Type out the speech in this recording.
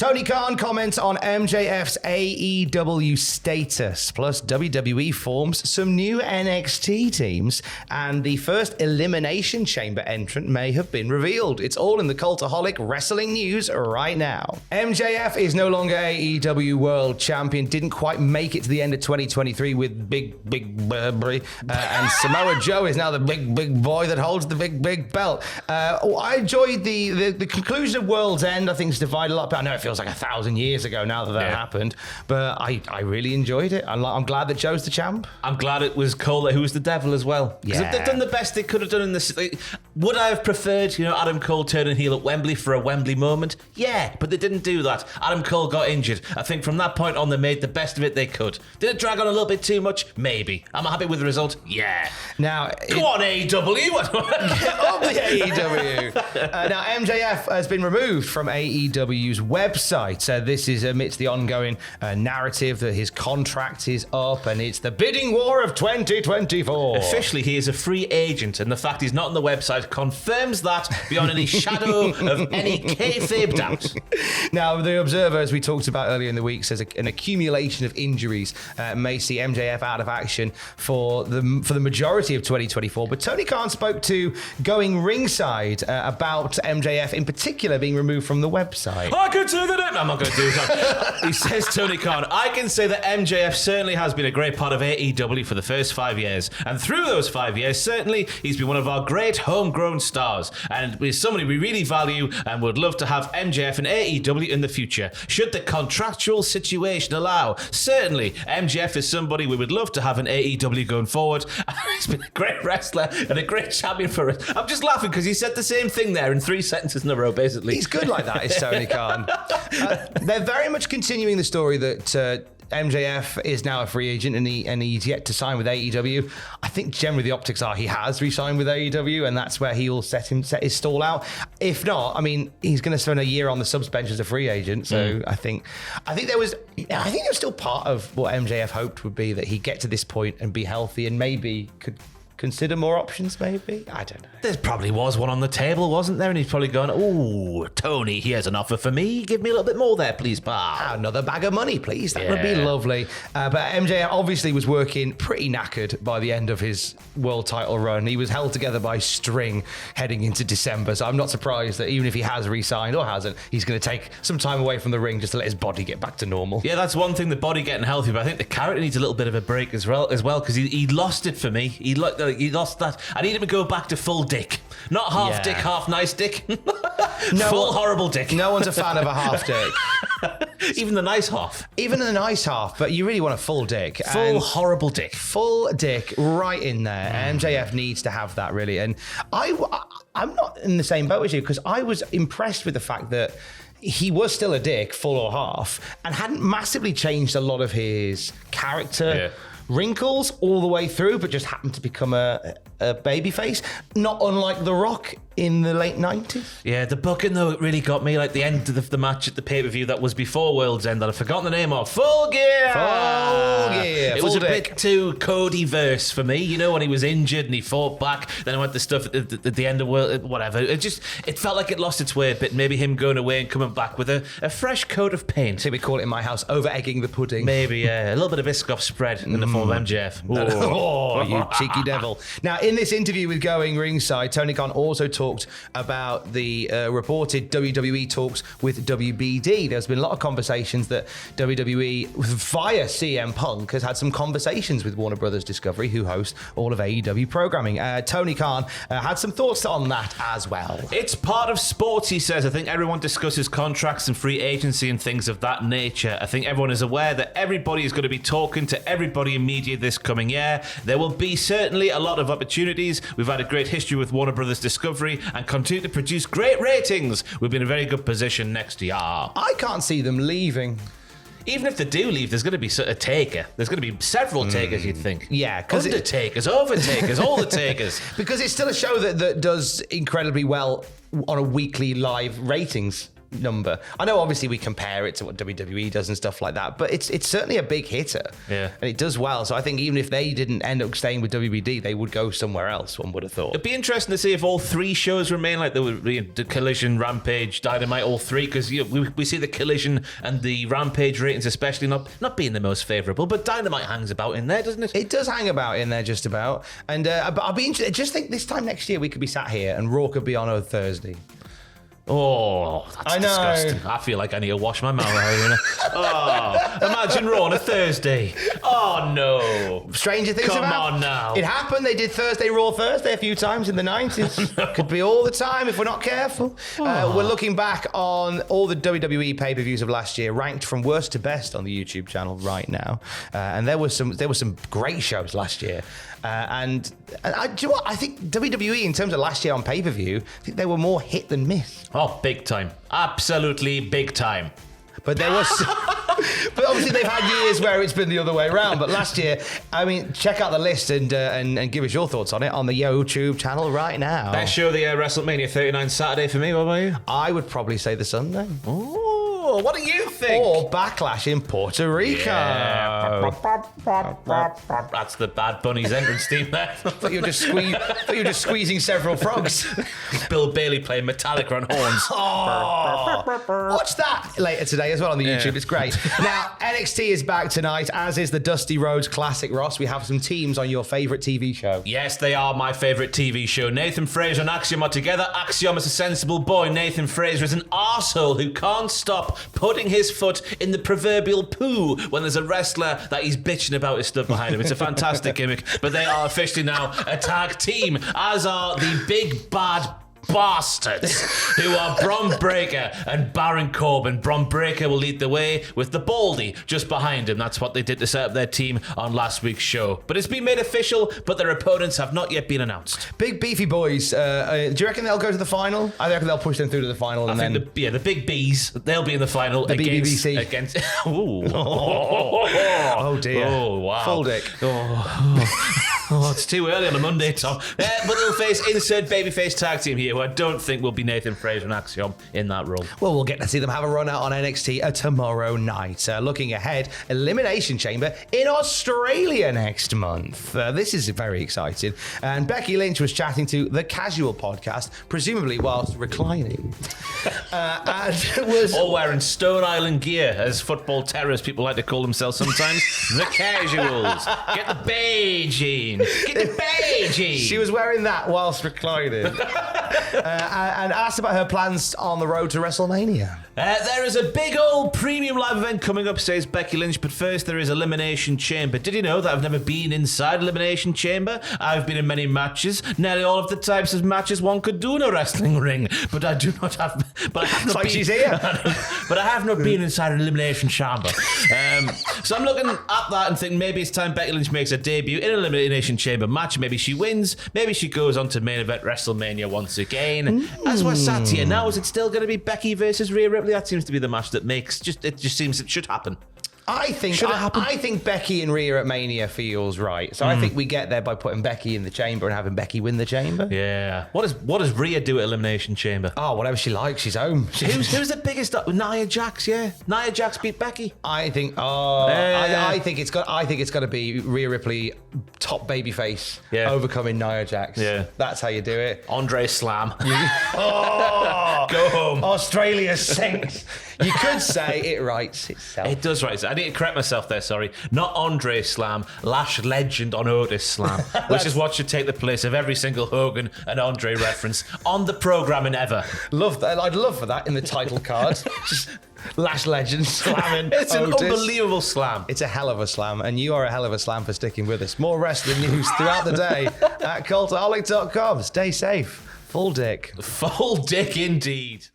Tony Khan comments on MJF's AEW status, plus WWE forms some new NXT teams, and the first Elimination Chamber entrant may have been revealed. It's all in the Cultaholic wrestling news right now. MJF is no longer AEW World Champion, didn't quite make it to the end of 2023 with Big Burberry, and Samoa Joe is now the big boy that holds the big belt. I enjoyed the conclusion of World's End. I think it's divided a lot, but I know it feels like 1,000 years ago now that happened, but I really enjoyed it. I'm glad that Joe's the champ. I'm glad it was Cole who was the devil as well. Because they've done the best they could have done in this. Would I have preferred, Adam Cole turning heel at Wembley for a Wembley moment? Yeah, but they didn't do that. Adam Cole got injured. I think from that point on, they made the best of it they could. Did it drag on a little bit too much? Maybe. Am I happy with the result? Yeah. Now, go on, AEW. Get up the AEW. Now, MJF has been removed from AEW's website. This is amidst the ongoing narrative that his contract is up and it's the bidding war of 2024. Officially, he is a free agent, and the fact he's not on the website confirms that beyond any shadow of any kayfabe doubt. Now, the Observer, as we talked about earlier in the week, says an accumulation of injuries may see MJF out of action for the majority of 2024. But Tony Khan spoke to Going Ringside about MJF in particular being removed from the website. I can say that. I'm not going to do that. He says, Tony Khan, I can say that MJF certainly has been a great part of AEW for the first 5 years. And through those 5 years, certainly he's been one of our great homegrown stars. And he's somebody we really value and would love to have MJF in AEW in the future, should the contractual situation allow. Certainly, MJF is somebody we would love to have in AEW going forward. He's been a great wrestler and a great champion for us. I'm just laughing because he said the same thing there in 3 sentences in a row, basically. He's good like that, is Tony Khan. They're very much continuing the story that MJF is now a free agent and he's yet to sign with AEW. I think generally the optics are he has re-signed with AEW, and that's where he will set his stall out. If not, I mean, he's going to spend a year on the subs bench as a free agent. So I think there was still part of what MJF hoped would be that he'd get to this point and be healthy and maybe could consider more options, maybe? I don't know. There probably was one on the table, wasn't there? And he's probably gone, oh, Tony, here's an offer for me. Give me a little bit more there, please, pal. Another bag of money, please. That would be lovely. But MJ obviously was working pretty knackered by the end of his world title run. He was held together by string heading into December. So I'm not surprised that even if he has re-signed or hasn't, he's going to take some time away from the ring just to let his body get back to normal. Yeah, that's one thing, the body getting healthy. But I think the character needs a little bit of a break as well, because he lost it for me. He lost that. I need him to go back to full dick. Not half dick, half nice dick. Full horrible dick. No one's a fan of a half dick. Even the nice half. Even the nice half, but you really want a full dick. Full horrible dick. Full dick right in there. MJF needs to have that, really. And I'm not in the same boat as you, because I was impressed with the fact that he was still a dick, full or half, and hadn't massively changed a lot of his character wrinkles all the way through, but just happened to become a babyface, not unlike The Rock in the late 90s. Yeah, the booking, though, it really got me. Like the end of the match at the pay-per-view that was before World's End that I've forgotten the name of. Full Gear! Full Gear. It was a bit too Cody-verse for me, when he was injured and he fought back. Then I went to stuff at the end of World, whatever. It felt like it lost its way a bit. Maybe him going away and coming back with a fresh coat of paint. So we call it in my house, over-egging the pudding. Maybe, yeah. A little bit of Biscoff spread in the form of MJF. Oh, you cheeky devil. Now, in this interview with Going Ringside, Tony Khan also talked about the reported WWE talks with WBD. There's been a lot of conversations that WWE, via CM Punk, has had some conversations with Warner Brothers Discovery, who host all of AEW programming. Tony Khan had some thoughts on that as well. It's part of sports, he says. I think everyone discusses contracts and free agency and things of that nature. I think everyone is aware that everybody is going to be talking to everybody in media this coming year. There will be certainly a lot of opportunities. We've had a great history with Warner Brothers Discovery and continue to produce great ratings. We'll be in a very good position next year. I can't see them leaving. Even if they do leave, there's going to be a taker. There's going to be several takers, you'd think. Yeah. Undertakers, overtakers, all the takers. Because it's still a show that does incredibly well on a weekly live ratings number. I know obviously we compare it to what WWE does and stuff like that, but it's certainly a big hitter. Yeah. And it does well. So I think even if they didn't end up staying with WBD, they would go somewhere else, one would have thought. It'd be interesting to see if all 3 shows remain, like the Collision, Rampage, Dynamite, all 3, because we see the Collision and the Rampage ratings especially not being the most favourable, but Dynamite hangs about in there, doesn't it? It does hang about in there just about. And but I'll be interested. Just think this time next year we could be sat here and Raw could be on a Thursday. Oh, that's disgusting. I feel like I need to wash my mouth out. Oh, imagine Raw on a Thursday. Oh, no. Stranger things Come have happened. on now. It happened. They did Raw Thursday a few times in the 90s. Could be all the time if we're not careful. We're looking back on all the WWE pay-per-views of last year, ranked from worst to best on the YouTube channel right now. And there were some great shows last year. And do you know what? I think WWE, in terms of last year on pay-per-view, I think they were more hit than miss. Oh, big time. Absolutely big time. But there was, but obviously they've had years where it's been the other way around. But last year, I mean, check out the list and give us your thoughts on it on the YouTube channel right now. Best show of the year, WrestleMania 39 Saturday for me. What about you? I would probably say the Sunday. Oh, what do you think? Or Backlash in Puerto Rico. Yeah. That's the Bad Bunny's entrance theme there. I thought you were just squeezing several frogs. Bill Bailey playing Metallica on horns. Oh, watch that later today as well on the YouTube. It's great. Now, NXT is back tonight, as is the Dusty Rhodes Classic. Ross, we have some teams on your favourite TV show. Yes, they are my favourite TV show. Nathan Fraser and Axiom are together. Axiom is a sensible boy. Nathan Fraser is an arsehole who can't stop putting his foot in the proverbial poo when there's a wrestler that he's bitching about his stuff behind him. It's a fantastic gimmick, but they are officially now a tag team, as are the big bad bastards who are Bron Breakker and Baron Corbin. Bron Breakker will lead the way with the Baldy just behind him. That's what they did to set up their team on last week's show. But it's been made official, but their opponents have not yet been announced. Big beefy boys. Do you reckon they'll go to the final? I reckon they'll push them through to the final. I think the big B's, they'll be in the final the against... BBC. Against ooh. Oh dear. Oh, wow. Full dick. Oh, it's too early on a Monday, Tom. But they'll face insert babyface tag team here, who I don't think will be Nathan Fraser and Axiom in that role. Well, we'll get to see them have a run out on NXT tomorrow night. Looking ahead, Elimination Chamber in Australia next month. This is very exciting. And Becky Lynch was chatting to The Casual Podcast, presumably whilst reclining. Or wearing Stone Island gear, as football terrorists people like to call themselves sometimes. The Casuals. Get the Beijing. Get the Beijing. She was wearing that whilst reclining. And asked about her plans on the road to WrestleMania. There is a big old premium live event coming up, says Becky Lynch, but first there is Elimination Chamber. Did you know that I've never been inside Elimination Chamber? I've been in many matches, nearly all of the types of matches one could do in a wrestling ring, but I do not have... But I have not like been, she's here. But I have not been inside an Elimination Chamber. So I'm looking at that and thinking maybe it's time Becky Lynch makes her debut in an Elimination Chamber match. Maybe she wins. Maybe she goes on to main event WrestleMania once again. As we're sat here now, is it still going to be Becky versus Rhea Ripley? That seems to be the match that just seems it should happen. I think Becky and Rhea at Mania feels right. So I think we get there by putting Becky in the chamber and having Becky win the chamber. Yeah. What does Rhea do at Elimination Chamber? Oh, whatever she likes, she's home. Who's the biggest? Nia Jax, yeah. Nia Jax beat Becky. I think it's got to be Rhea Ripley, top babyface, overcoming Nia Jax. Yeah. That's how you do it. Andre Slam. Go home. Australia sinks. You could say it writes itself. It does write itself. I need to correct myself there, sorry. Not Andre Slam, Lash Legend on Otis Slam, which is what should take the place of every single Hogan and Andre reference on the programming ever. Love that. I'd love for that in the title card. Just Lash Legend slamming It's an Otis. Unbelievable slam. It's a hell of a slam, and you are a hell of a slam for sticking with us. More wrestling news throughout the day at cultaholic.com. Stay safe. Full dick. Full dick indeed.